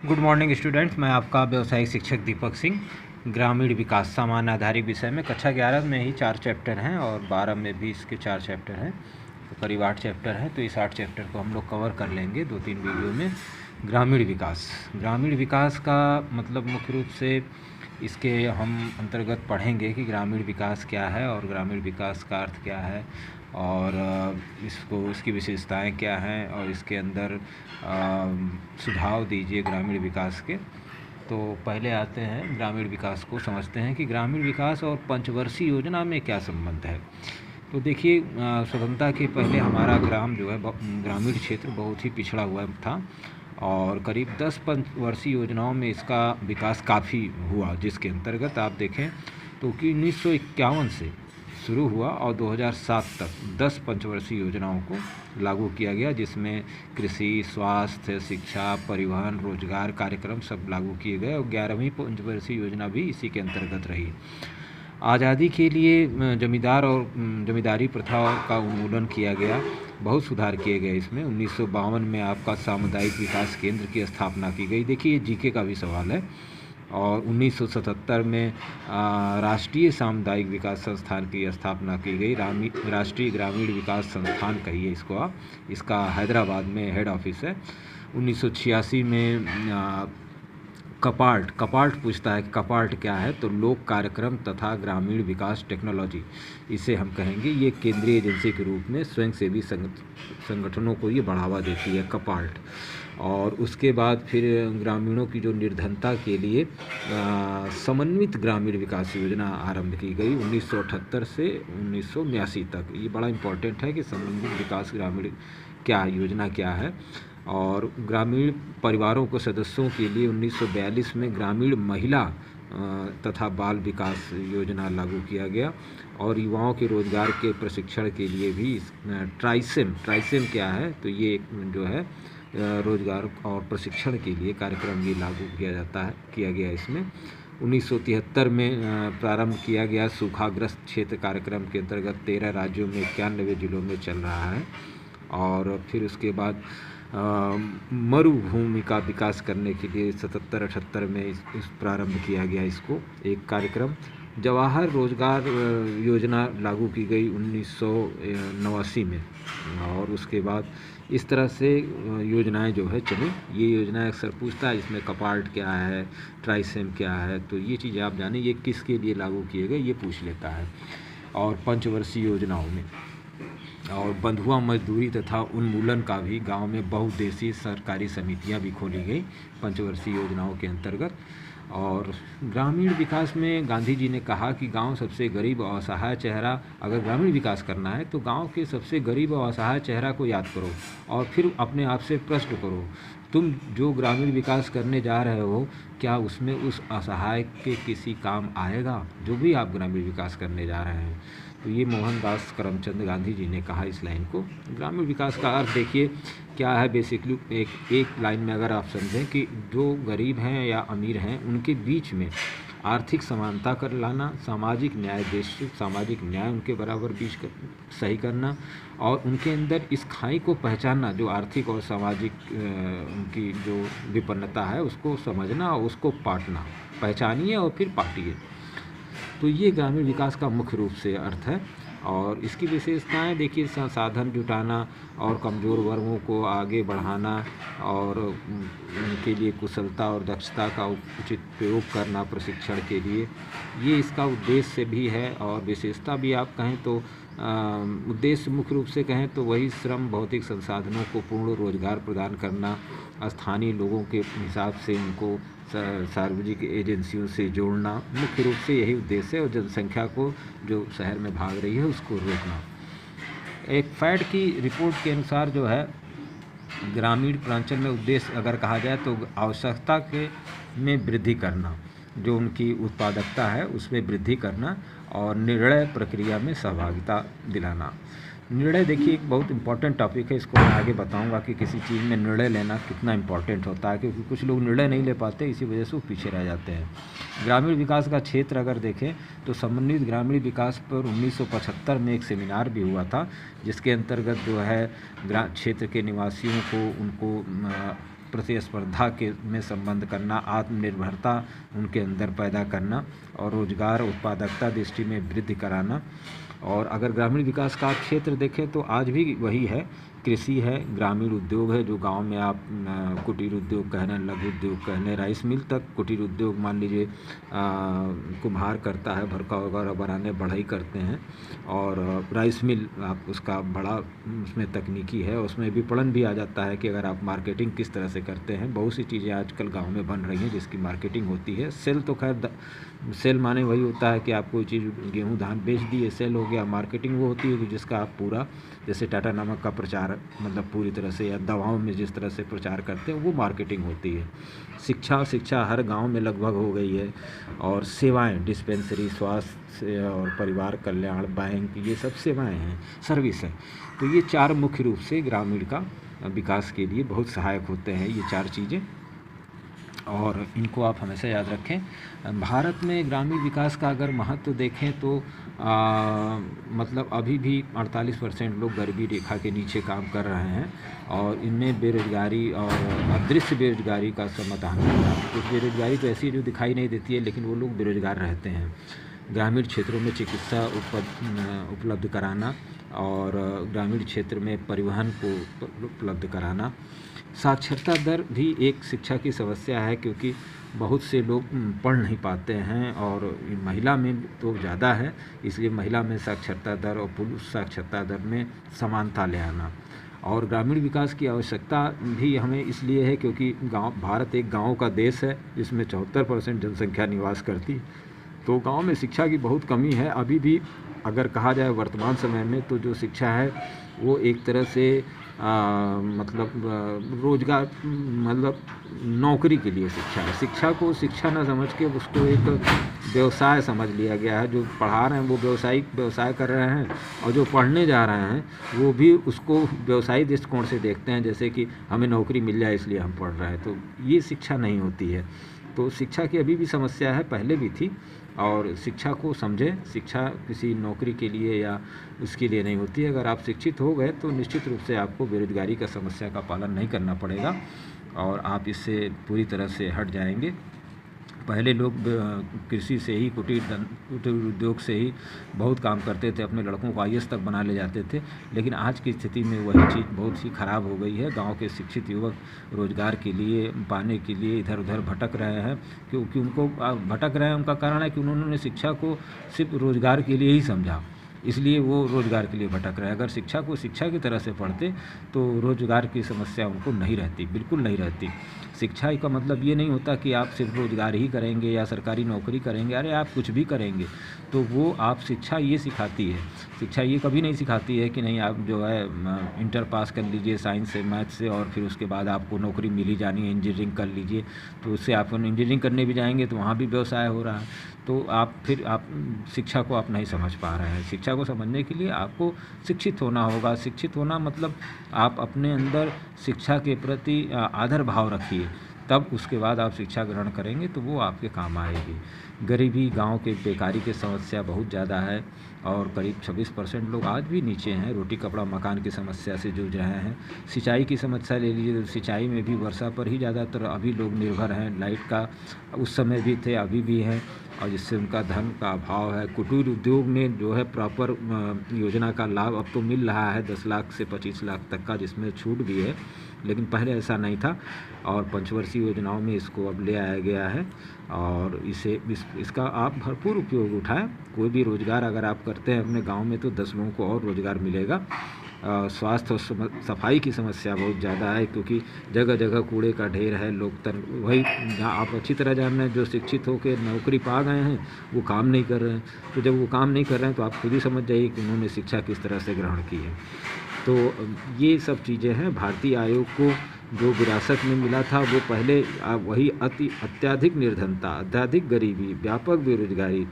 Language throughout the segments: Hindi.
गुड मॉर्निंग स्टूडेंट्स, मैं आपका व्यवसायिक शिक्षक दीपक सिंह। ग्रामीण विकास सामान्य आधारित विषय में कक्षा 11 में ही 4 चैप्टर हैं और 12 में भी इसके 4 चैप्टर हैं, तो करीब 8 चैप्टर हैं। तो इस 8 चैप्टर को हम लोग कवर कर लेंगे 2-3 वीडियो में। ग्रामीण विकास का मतलब मुख्य रूप से इसके हम अंतर्गत पढ़ेंगे कि ग्रामीण विकास क्या है और ग्रामीण विकास का अर्थ क्या है और इसकी विशेषताएं क्या हैं और इसके अंदर सुझाव दीजिए ग्रामीण विकास के। तो पहले आते हैं ग्रामीण विकास को समझते हैं कि ग्रामीण विकास और पंचवर्षीय योजना में क्या संबंध है। तो देखिए, स्वतंत्रता के पहले हमारा ग्राम जो है ग्रामीण क्षेत्र बहुत ही पिछड़ा हुआ था और करीब 10 पंचवर्षीय योजनाओं में इसका विकास काफ़ी हुआ, जिसके अंतर्गत आप देखें तो कि 1951 से शुरू हुआ और 2007 तक 10 पंचवर्षीय योजनाओं को लागू किया गया, जिसमें कृषि, स्वास्थ्य, शिक्षा, परिवहन, रोजगार कार्यक्रम सब लागू किए गए और 11वीं पंचवर्षीय योजना भी इसी के अंतर्गत रही। आज़ादी के लिए जमींदारी प्रथा का उन्मूलन किया गया, बहुत सुधार किए गए इसमें। 1952 में आपका सामुदायिक विकास केंद्र की स्थापना की गई। देखिए, ये जीके का भी सवाल है। और 1977 में राष्ट्रीय सामुदायिक विकास संस्थान की स्थापना की गई। राष्ट्रीय ग्रामीण विकास संस्थान कहिए इसको आप, इसका हैदराबाद में हेड ऑफिस है। 1986 में कपार्ट पूछता है कि कपार्ट क्या है, तो लोक कार्यक्रम तथा ग्रामीण विकास टेक्नोलॉजी इसे हम कहेंगे। ये केंद्रीय एजेंसी के रूप में स्वयंसेवी संगठनों को ये बढ़ावा देती है, कपार्ट। और उसके बाद फिर ग्रामीणों की जो निर्धनता के लिए समन्वित ग्रामीण विकास योजना आरंभ की गई 1978 से 1982 तक। ये बड़ा इम्पोर्टेंट है कि समन्वित विकास ग्रामीण क्या योजना क्या है। और ग्रामीण परिवारों को सदस्यों के लिए 1942 में ग्रामीण महिला तथा बाल विकास योजना लागू किया गया। और युवाओं के रोजगार के प्रशिक्षण के लिए भी ट्राइसेम क्या है, तो ये जो है रोजगार और प्रशिक्षण के लिए कार्यक्रम ये लागू किया गया इसमें। 1973 में प्रारंभ किया गया सूखाग्रस्त क्षेत्र कार्यक्रम के अंतर्गत 13 राज्यों में 91 जिलों में चल रहा है। और फिर उसके बाद मरुभूमि का विकास करने के लिए 77-78 में इस प्रारंभ किया गया इसको एक कार्यक्रम। जवाहर रोजगार योजना लागू की गई 1989 में। और उसके बाद इस तरह से योजनाएं जो है चली। ये योजनाएं अक्सर पूछता है इसमें कपार्ट क्या है, ट्राइसेम क्या है, तो ये चीज़ें आप जानें ये किसके लिए लागू किए गए ये पूछ लेता है। और पंचवर्षीय योजनाओं में और बंधुआ मजदूरी तथा उन्मूलन का भी गांव में बहुउद्देशीय सरकारी समितियां भी खोली गई पंचवर्षीय योजनाओं के अंतर्गत। और ग्रामीण विकास में गांधी जी ने कहा कि गांव सबसे गरीब और असहाय चेहरा, अगर ग्रामीण विकास करना है तो गांव के सबसे गरीब और असहाय चेहरा को याद करो और फिर अपने आप से प्रश्न करो, तुम जो ग्रामीण विकास करने जा रहे हो क्या उसमें उस असहाय के किसी काम आएगा जो भी आप ग्रामीण विकास करने जा रहे हैं। तो ये मोहनदास करमचंद गांधी जी ने कहा इस लाइन को। ग्रामीण विकास का अर्थ देखिए क्या है, बेसिकली एक लाइन में अगर आप समझें कि जो गरीब हैं या अमीर हैं उनके बीच में आर्थिक समानता कर लाना, सामाजिक न्याय उनके बराबर बीच सही करना और उनके अंदर इस खाई को पहचानना जो आर्थिक और सामाजिक उनकी जो विपन्नता है उसको समझना और उसको पाटना, पहचानिए और फिर पाटिए। तो ये ग्रामीण विकास का मुख्य रूप से अर्थ है। और इसकी विशेषताएं देखिए, संसाधन जुटाना और कमज़ोर वर्गों को आगे बढ़ाना और उनके लिए कुशलता और दक्षता का उचित प्रयोग करना प्रशिक्षण के लिए, ये इसका उद्देश्य भी है। और विशेषता भी आप कहें तो उद्देश्य मुख्य रूप से कहें तो वही श्रम भौतिक संसाधनों को पूर्ण रोजगार प्रदान करना, स्थानीय लोगों के हिसाब से उनको सार्वजनिक एजेंसियों से जोड़ना, मुख्य रूप से यही उद्देश्य है। और जनसंख्या को जो शहर में भाग रही है उसको रोकना। एक फैट की रिपोर्ट के अनुसार जो है ग्रामीण प्रांचल में उद्देश्य अगर कहा जाए तो आवश्यकता के में वृद्धि करना, जो उनकी उत्पादकता है उसमें वृद्धि करना और निर्णय प्रक्रिया में सहभागिता दिलाना। निर्णय देखिए एक बहुत इम्पॉर्टेंट टॉपिक है, इसको मैं आगे बताऊंगा कि किसी चीज़ में निर्णय लेना कितना इम्पॉर्टेंट होता है, क्योंकि कुछ लोग निर्णय नहीं ले पाते, इसी वजह से वो पीछे रह जाते हैं। ग्रामीण विकास का क्षेत्र अगर देखें तो समन्वित ग्रामीण विकास पर 1975 में एक सेमिनार भी हुआ था, जिसके अंतर्गत जो है क्षेत्र के निवासियों को उनको प्रतिस्पर्धा के में संबंध करना, आत्मनिर्भरता उनके अंदर पैदा करना और रोजगार उत्पादकता दृष्टि में वृद्धि कराना। और अगर ग्रामीण विकास का क्षेत्र देखें तो आज भी वही है, कृषि है, ग्रामीण उद्योग है, जो गांव में आप कुटीर उद्योग कह लें, लघु उद्योग कह लें, राइस मिल तक कुटीर उद्योग मान लीजिए, कुम्हार करता है, भरका वगैरह बनाने बढ़ई करते हैं, और राइस मिल आप उसका बड़ा उसमें तकनीकी है, उसमें विपणन भी आ जाता है कि अगर आप मार्केटिंग किस तरह से करते हैं। बहुत सी चीज़ें आजकल गाँव में बन रही हैं जिसकी मार्केटिंग होती है। सेल तो खैर सेल माने वही होता है कि आप कोई चीज़ गेहूँ धान बेच दिए, सेल हो गया। मार्केटिंग वो होती है कि जिसका आप पूरा, जैसे टाटा नमक का प्रचार मतलब पूरी तरह से, या दवाओं में जिस तरह से प्रचार करते हैं, वो मार्केटिंग होती है। शिक्षा हर गांव में लगभग हो गई है, और सेवाएं, डिस्पेंसरी, स्वास्थ्य और परिवार कल्याण, बैंक, ये सब सेवाएं हैं, सर्विस है। तो ये 4 मुख्य रूप से ग्रामीण का विकास के लिए बहुत सहायक होते हैं, ये 4 चीज़ें, और इनको आप हमेशा याद रखें। भारत में ग्रामीण विकास का अगर महत्व देखें तो मतलब अभी भी 48% लोग गरीबी रेखा के नीचे काम कर रहे हैं, और इनमें बेरोजगारी और अदृश्य बेरोजगारी का समाधान है। कुछ बेरोजगारी तो ऐसी है जो दिखाई नहीं देती है, लेकिन वो लोग बेरोजगार रहते हैं। ग्रामीण क्षेत्रों में चिकित्सा उपलब्ध कराना, और ग्रामीण क्षेत्र में परिवहन को उपलब्ध कराना। साक्षरता दर भी एक शिक्षा की समस्या है, क्योंकि बहुत से लोग पढ़ नहीं पाते हैं, और महिला में तो ज़्यादा है, इसलिए महिला में साक्षरता दर और पुरुष साक्षरता दर में समानता ले आना। और ग्रामीण विकास की आवश्यकता भी हमें इसलिए है क्योंकि भारत एक गाँव का देश है, जिसमें 74% जनसंख्या निवास करती है। तो गांव में शिक्षा की बहुत कमी है अभी भी। अगर कहा जाए वर्तमान समय में, तो जो शिक्षा है वो एक तरह से मतलब रोजगार, मतलब नौकरी के लिए शिक्षा है। शिक्षा को शिक्षा न समझ के उसको एक व्यवसाय समझ लिया गया है। जो पढ़ा रहे हैं वो व्यवसाय कर रहे हैं, और जो पढ़ने जा रहे हैं वो भी उसको व्यवसायिक दृष्टिकोण से देखते हैं, जैसे कि हमें नौकरी मिल जाए इसलिए हम पढ़ रहे हैं। तो ये शिक्षा नहीं होती है। तो शिक्षा की अभी भी समस्या है, पहले भी थी, और शिक्षा को समझें। शिक्षा किसी नौकरी के लिए या उसके लिए नहीं होती है। अगर आप शिक्षित हो गए तो निश्चित रूप से आपको बेरोजगारी का समस्या का पालन नहीं करना पड़ेगा, और आप इससे पूरी तरह से हट जाएंगे। पहले लोग कृषि से ही, कुटीर उद्योग से ही बहुत काम करते थे, अपने लड़कों को IAS तक बना ले जाते थे। लेकिन आज की स्थिति में वही चीज़ बहुत ही ख़राब हो गई है। गांव के शिक्षित युवक रोज़गार के लिए पाने के लिए इधर उधर भटक रहे हैं, क्योंकि उनको भटक रहे हैं। उनका कारण है कि उन्होंने शिक्षा को सिर्फ रोज़गार के लिए ही समझा, इसलिए वो रोज़गार के लिए भटक रहे हैं। अगर शिक्षा को शिक्षा की तरह से पढ़ते तो रोज़गार की समस्या उनको नहीं रहती, बिल्कुल नहीं रहती। शिक्षा का मतलब ये नहीं होता कि आप सिर्फ रोज़गार ही करेंगे या सरकारी नौकरी करेंगे। अरे आप कुछ भी करेंगे तो वो आप शिक्षा ये सिखाती है। शिक्षा ये कभी नहीं सिखाती है कि नहीं आप जो है इंटर पास कर लीजिए साइंस से, मैथ से, और फिर उसके बाद आपको नौकरी मिल ही जानी है, इंजीनियरिंग कर लीजिए। तो उससे आप इंजीनियरिंग करने भी जाएंगे तो वहाँ भी व्यवसाय हो रहा है। तो आप शिक्षा को आप नहीं समझ पा रहे हैं। शिक्षा को समझने के लिए आपको शिक्षित होना होगा। शिक्षित होना मतलब आप अपने अंदर शिक्षा के प्रति आदर भाव रखिए, तब उसके बाद आप शिक्षा ग्रहण करेंगे तो वो आपके काम आएगी। गरीबी, गांव के बेकारी की समस्या बहुत ज़्यादा है, और करीब 26% लोग आज भी नीचे हैं। रोटी कपड़ा मकान की समस्या से जूझ रहे हैं। सिंचाई की समस्या ले लीजिए तो सिंचाई में भी वर्षा पर ही ज़्यादातर अभी लोग निर्भर हैं। लाइट का उस समय भी थे, अभी भी हैं, और जिससे उनका धन का अभाव है। कुटीर उद्योग में जो है प्रॉपर योजना का लाभ अब तो मिल रहा है 10 लाख से 25 लाख तक का, जिसमें छूट भी है, लेकिन पहले ऐसा नहीं था। और पंचवर्षीय योजनाओं में इसको अब ले आया गया है, और इसका आप भरपूर उपयोग उठाएं। कोई भी रोज़गार अगर आप करते हैं अपने गांव में तो 10 लोगों को और रोज़गार मिलेगा। स्वास्थ्य और सफाई की समस्या बहुत ज़्यादा है, क्योंकि जगह जगह कूड़े का ढेर है। वही जहाँ आप अच्छी तरह जान रहे हैं, जो शिक्षित होकर नौकरी पा गए हैं वो काम नहीं कर रहे हैं। तो जब वो काम नहीं कर रहे हैं तो आप खुद ही समझ जाइए कि उन्होंने शिक्षा किस तरह से ग्रहण की है। तो ये सब चीज़ें हैं। भारतीय आयोग को जो विरासत में मिला था वो पहले वही अत्यधिक निर्धनता, अत्यधिक गरीबी, व्यापक बेरोजगारी,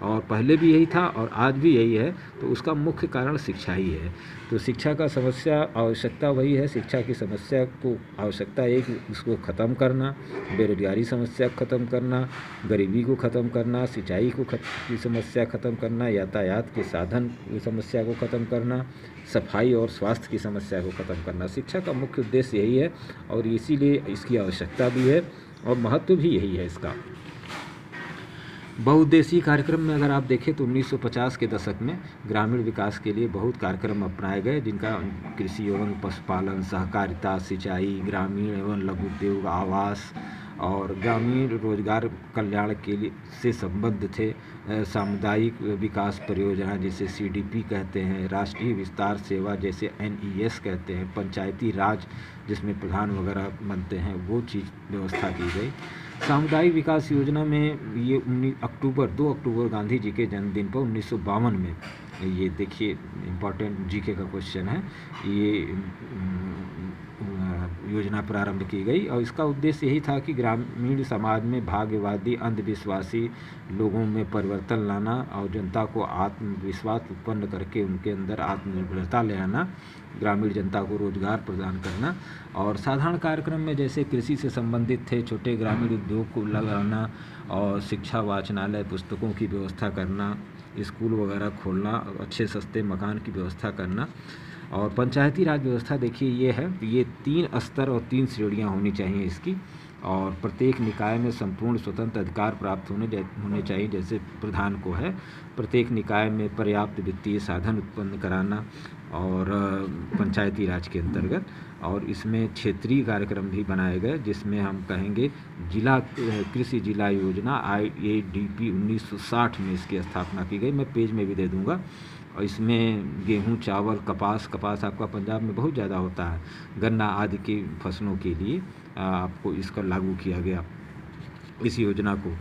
और पहले भी यही था और आज भी यही है। तो उसका मुख्य कारण शिक्षा ही है। तो शिक्षा का समस्या आवश्यकता वही है। शिक्षा की समस्या को आवश्यकता एक उसको ख़त्म करना, बेरोजगारी समस्या ख़त्म करना, गरीबी को ख़त्म करना, सिंचाई की समस्या ख़त्म करना, यातायात के साधन की समस्या को ख़त्म करना, सफाई और स्वास्थ्य की समस्या को ख़त्म करना। शिक्षा का मुख्य उद्देश्य यही है और इसीलिए इसकी आवश्यकता भी है और महत्व भी यही है इसका। बहुउद्देशीय कार्यक्रम में अगर आप देखें तो 1950 के दशक में ग्रामीण विकास के लिए बहुत कार्यक्रम अपनाए गए, जिनका कृषि एवं पशुपालन, सहकारिता, सिंचाई, ग्रामीण एवं लघु उद्योग, आवास और ग्रामीण रोजगार कल्याण के लिए से संबद्ध थे। सामुदायिक विकास परियोजना जैसे CDP कहते हैं, राष्ट्रीय विस्तार सेवा जैसे NES कहते हैं, पंचायती राज जिसमें प्रधान वगैरह बनते हैं, वो चीज़ व्यवस्था की गई। सामुदायिक विकास योजना में ये 2 अक्टूबर गांधी जी के जन्मदिन पर 1952 में, ये देखिए इम्पोर्टेंट GK का क्वेश्चन है, ये योजना प्रारंभ की गई और इसका उद्देश्य यही था कि ग्रामीण समाज में भाग्यवादी अंधविश्वासी लोगों में परिवर्तन लाना और जनता को आत्मविश्वास उत्पन्न करके उनके अंदर आत्मनिर्भरता ले आना, ग्रामीण जनता को रोजगार प्रदान करना। और साधारण कार्यक्रम में जैसे कृषि से संबंधित थे, छोटे ग्रामीण उद्योग को लगाना और शिक्षा, वाचनालय, पुस्तकों की व्यवस्था करना, स्कूल वगैरह खोलना, अच्छे सस्ते मकान की व्यवस्था करना। और पंचायती राज व्यवस्था देखिए ये है, ये 3 स्तर और 3 श्रेणियाँ होनी चाहिए इसकी, और प्रत्येक निकाय में संपूर्ण स्वतंत्र अधिकार प्राप्त होने चाहिए जैसे प्रधान को है। प्रत्येक निकाय में पर्याप्त वित्तीय साधन उत्पन्न कराना और पंचायती राज के अंतर्गत, और इसमें क्षेत्रीय कार्यक्रम भी बनाए गए जिसमें हम कहेंगे जिला कृषि जिला योजना IADP 1960 में इसकी स्थापना की गई। मैं पेज में भी दे दूंगा। और इसमें गेहूं, चावल, कपास आपका पंजाब में बहुत ज़्यादा होता है, गन्ना आदि की फसलों के लिए आपको इसका लागू किया गया इस योजना को।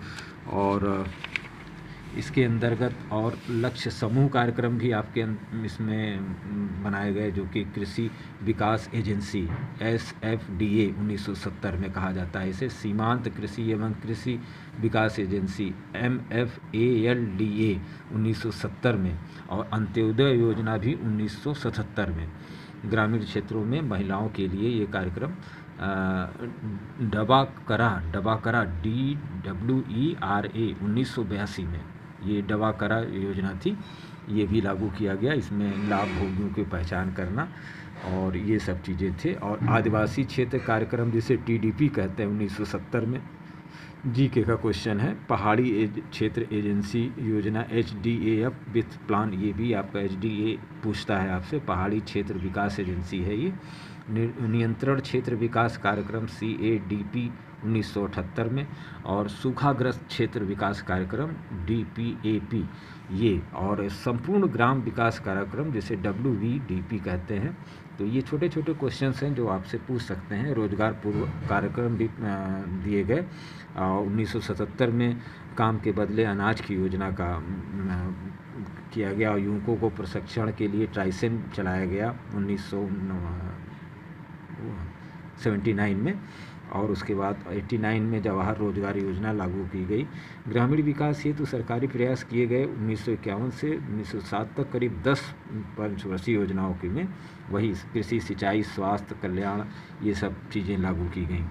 और इसके अंतर्गत और लक्ष्य समूह कार्यक्रम भी आपके इसमें बनाए गए, जो कि कृषि विकास एजेंसी SFDA 1970 में कहा जाता है इसे, सीमांत कृषि एवं कृषि विकास एजेंसी MFALDA 1970 में, और अंत्योदय योजना भी 1977 में। ग्रामीण क्षेत्रों में महिलाओं के लिए ये कार्यक्रम डबाकरा DWERA 1982 में ये डबाकरा योजना थी, ये भी लागू किया गया। इसमें लाभ भोगियों की पहचान करना और ये सब चीज़ें थे। और आदिवासी क्षेत्र कार्यक्रम जिसे TDP कहते हैं 1970 में, GK का क्वेश्चन है। पहाड़ी क्षेत्र एजेंसी योजना HDAF विथ प्लान, ये भी आपका HDA पूछता है आपसे, पहाड़ी क्षेत्र विकास एजेंसी है ये। नियंत्रण क्षेत्र विकास कार्यक्रम CADP 1978 में, और सूखाग्रस्त क्षेत्र विकास कार्यक्रम DPAP ये, और संपूर्ण ग्राम विकास कार्यक्रम जिसे WVDP कहते हैं। तो ये छोटे छोटे क्वेश्चंस हैं जो आपसे पूछ सकते हैं। रोजगार पूर्व कार्यक्रम भी दिए गए। 1977 में काम के बदले अनाज की योजना का किया गया और युवकों को प्रशिक्षण के लिए ट्राइसेन चलाया गया 1979 में, और उसके बाद 89 में जवाहर रोजगार योजना लागू की गई। ग्रामीण विकास हेतु सरकारी प्रयास किए गए 1951 से 1907 तक करीब 10 पंचवर्षीय योजनाओं की में वही कृषि, सिंचाई, स्वास्थ्य, कल्याण, ये सब चीज़ें लागू की गई।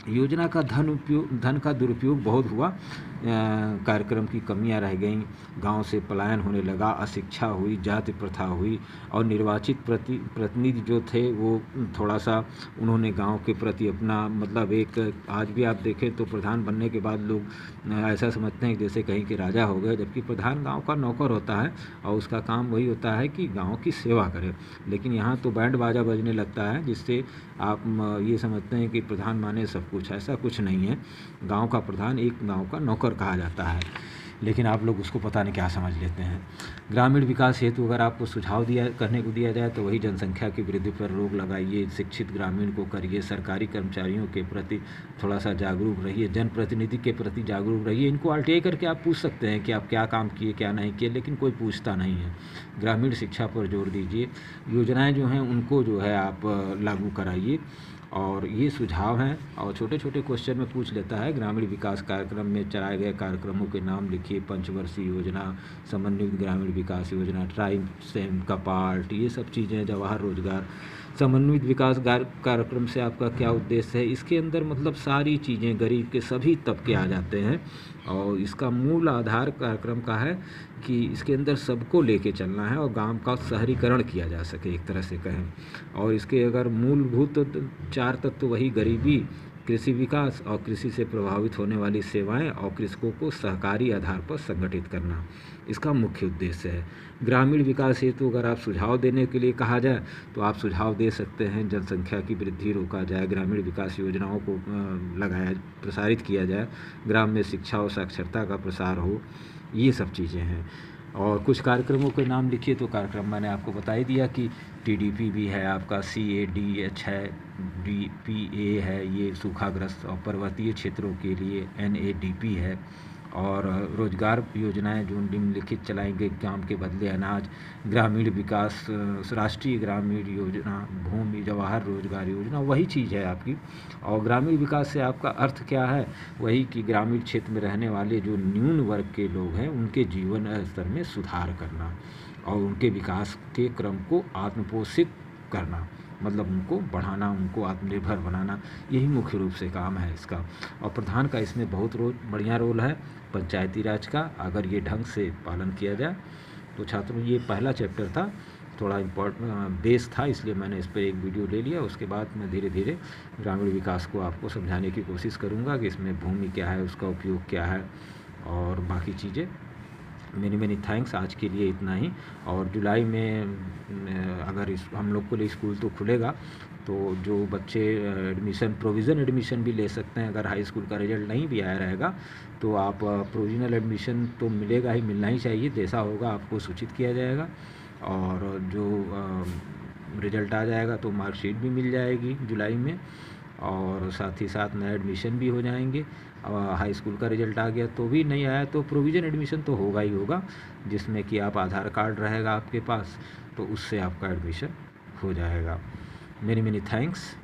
योजना का धन का दुरुपयोग बहुत हुआ, कार्यक्रम की कमियां रह गईं, गांव से पलायन होने लगा, अशिक्षा हुई, जाति प्रथा हुई, और निर्वाचित प्रतिनिधि जो थे वो थोड़ा सा उन्होंने गांव के प्रति अपना मतलब एक, आज भी आप देखें तो प्रधान बनने के बाद लोग ऐसा समझते हैं जैसे कहीं के राजा हो गए, जबकि प्रधान गांव का नौकर होता है और उसका काम वही होता है कि गांव की सेवा करे। लेकिन यहाँ तो बैंड बाजा बजने लगता है जिससे आप ये समझते हैं कि प्रधान माने सब कुछ। ऐसा कुछ नहीं है। गांव का प्रधान एक गांव का नौकर कहा जाता है, लेकिन आप लोग उसको पता नहीं क्या समझ लेते हैं। ग्रामीण विकास हेतु अगर आपको सुझाव करने को दिया जाए तो वही जनसंख्या की वृद्धि पर रोक लगाइए, शिक्षित ग्रामीण को करिए, सरकारी कर्मचारियों के प्रति थोड़ा सा जागरूक रहिए, जनप्रतिनिधि के प्रति जागरूक रहिए। इनको RTI करके आप पूछ सकते हैं कि आप क्या काम किए क्या नहीं किए, लेकिन कोई पूछता नहीं है। ग्रामीण शिक्षा पर जोर दीजिए, योजनाएँ जो हैं उनको जो है आप लागू कराइए, और ये सुझाव हैं। और छोटे छोटे क्वेश्चन में पूछ लेता है। ग्रामीण विकास कार्यक्रम में चलाए गए कार्यक्रमों के नाम लिखिए, पंचवर्षीय योजना, समन्वित ग्रामीण विकास योजना, ट्राइसेम का पार्ट, ये सब चीज़ें, जवाहर रोजगार समन्वित विकास कार्यक्रम से आपका क्या उद्देश्य है? इसके अंदर मतलब सारी चीज़ें, गरीब के सभी तबके आ जाते हैं और इसका मूल आधार कार्यक्रम का है कि इसके अंदर सबको लेके चलना है और गांव का शहरीकरण किया जा सके, एक तरह से कहें। और इसके अगर मूलभूत 4 तत्व वही गरीबी, कृषि विकास और कृषि से प्रभावित होने वाली सेवाएं और कृषकों को सहकारी आधार पर संगठित करना, इसका मुख्य उद्देश्य है। ग्रामीण विकास हेतु अगर आप सुझाव देने के लिए कहा जाए तो आप सुझाव दे सकते हैं जनसंख्या की वृद्धि रोका जाए, ग्रामीण विकास योजनाओं को प्रसारित किया जाए, ग्राम में शिक्षा और साक्षरता का प्रसार हो, ये सब चीज़ें हैं। और कुछ कार्यक्रमों के नाम लिखिए तो कार्यक्रम मैंने आपको बता ही दिया कि TDP भी है आपका, CADH है, DPA है, ये सूखाग्रस्त और पर्वतीय क्षेत्रों के लिए NADP है। और रोजगार योजनाएं जो निम्नलिखित चलाएंगे, काम के बदले अनाज, ग्रामीण विकास, राष्ट्रीय ग्रामीण योजना, भूमि जवाहर रोजगार योजना, वही चीज़ है आपकी। और ग्रामीण विकास से आपका अर्थ क्या है? वही कि ग्रामीण क्षेत्र में रहने वाले जो न्यून वर्ग के लोग हैं उनके जीवन स्तर में सुधार करना और उनके विकास के क्रम को आत्मपोषित करना, मतलब उनको बढ़ाना, उनको आत्मनिर्भर बनाना, यही मुख्य रूप से काम है इसका। और प्रधान का इसमें बहुत बढ़िया रोल है, पंचायती राज का। अगर ये ढंग से पालन किया जाए तो छात्रों, ये पहला चैप्टर था, थोड़ा इम्पोर्टेंट बेस था, इसलिए मैंने इस पर एक वीडियो ले लिया। उसके बाद मैं धीरे धीरे ग्रामीण विकास को आपको समझाने की कोशिश करूँगा कि इसमें भूमि क्या है, उसका उपयोग क्या है और बाकी चीज़ें। मेनी थैंक्स, आज के लिए इतना ही। और जुलाई में अगर हम लोग के लिए स्कूल तो खुलेगा, तो जो बच्चे एडमिशन, प्रोविज़न एडमिशन भी ले सकते हैं। अगर हाई स्कूल का रिजल्ट नहीं भी आया रहेगा तो आप प्रोविज़नल एडमिशन तो मिलेगा ही, मिलना ही चाहिए, जैसा होगा आपको सूचित किया जाएगा। और जो रिजल्ट आ जाएगा तो मार्कशीट भी मिल जाएगी जुलाई में, और साथ ही साथ नए एडमिशन भी हो जाएंगे। हाई स्कूल का रिजल्ट आ गया तो भी नहीं आया तो प्रोविज़न एडमिशन तो होगा ही होगा, जिसमें कि आप आधार कार्ड रहेगा आपके पास, तो उससे आपका एडमिशन हो जाएगा। Many thanks.